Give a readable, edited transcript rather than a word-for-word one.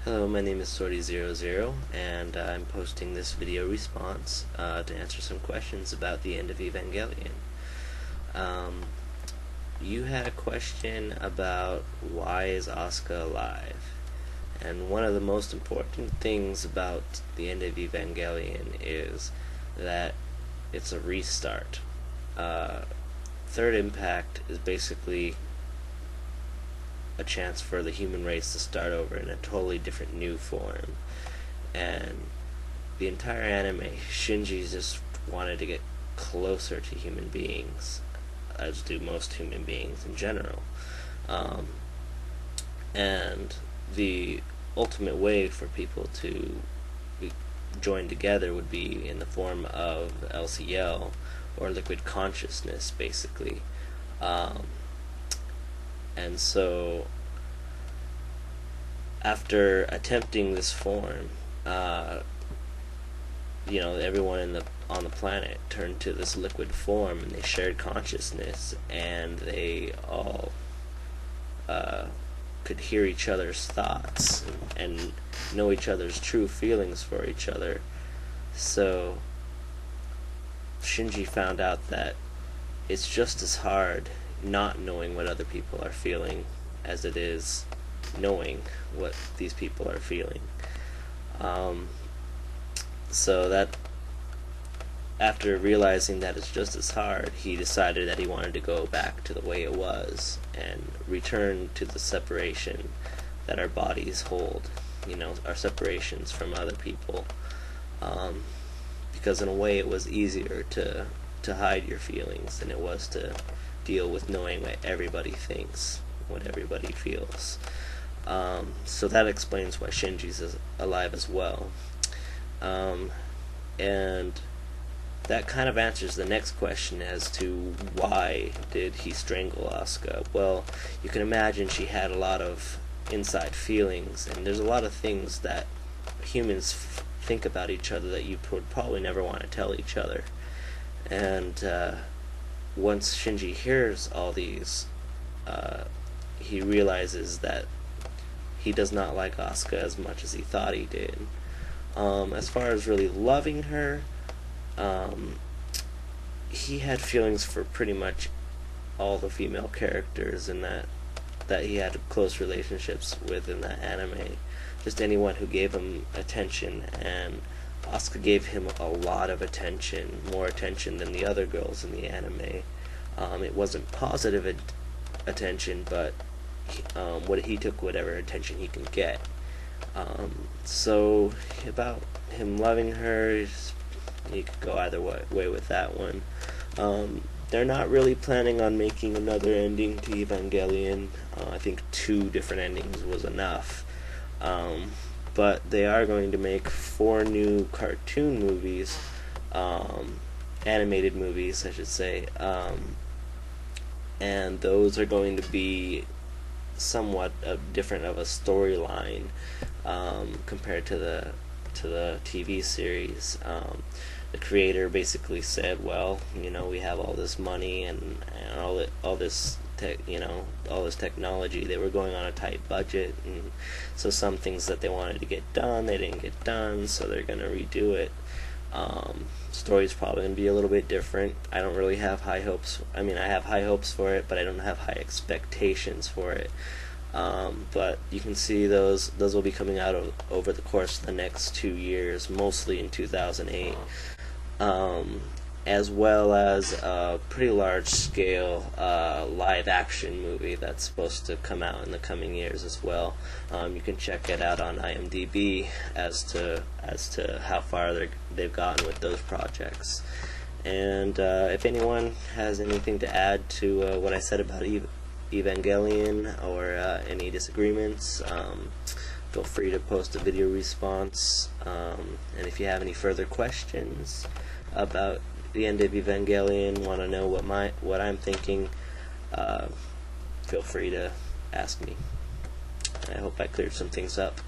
Hello, my name is Sorty00, and I'm posting this video response to answer some questions about the end of Evangelion. Um, you had a question about why is Asuka alive? And one of the most important things about the end of Evangelion is that it's a restart. Third Impact is basically a chance for the human race to start over in a totally different new form. And the entire anime, Shinji just wanted to get closer to human beings, as do most human beings in general. And the ultimate way for people to join together would be in the form of LCL, or liquid consciousness, basically. And so, after attempting this form, everyone on the planet turned to this liquid form, and they shared consciousness, and they all could hear each other's thoughts and know each other's true feelings for each other. So Shinji found out that it's just as hard not knowing what other people are feeling as it is knowing what these people are feeling. So that after realizing that it's just as hard, he decided that he wanted to go back to the way it was and return to the separation that our bodies hold, our separations from other people. Because in a way it was easier to hide your feelings than it was to deal with knowing what everybody thinks, what everybody feels. So that explains why Shinji's alive as well. And that kind of answers the next question as to why did he strangle Asuka. Well, you can imagine she had a lot of inside feelings, and there's a lot of things that humans think about each other that you would probably never want to tell each other. And once Shinji hears all these, he realizes that he does not like Asuka as much as he thought he did. As far as really loving her, he had feelings for pretty much all the female characters in that he had close relationships with in that anime. Just anyone who gave him attention, and Asuka gave him a lot of attention, more attention than the other girls in the anime. It wasn't positive attention, but he took whatever attention he can get. So about him loving her, you could go either way with that one. They're not really planning on making another ending to Evangelion. I think 2 different endings was enough. But they are going to make 4 new cartoon movies, animated movies, I should say, and those are going to be somewhat different of a storyline compared to the TV series. The creator basically said, well, we have all this money and all this technology. They were going on a tight budget, and so some things that they wanted to get done, they didn't get done, so they're going to redo it. Story's probably going to be a little bit different. I don't really have high hopes. I mean, I have high hopes for it, but I don't have high expectations for it. But you can see those will be coming out over the course of the next 2 years, mostly in 2008. As well as a pretty large-scale live-action movie that's supposed to come out in the coming years as well. You can check it out on IMDb as to how far they've gotten with those projects. And if anyone has anything to add to what I said about Evangelion, or any disagreements, feel free to post a video response. And if you have any further questions about the end of Evangelion, want to know what I'm thinking, feel free to ask me. I hope I cleared some things up.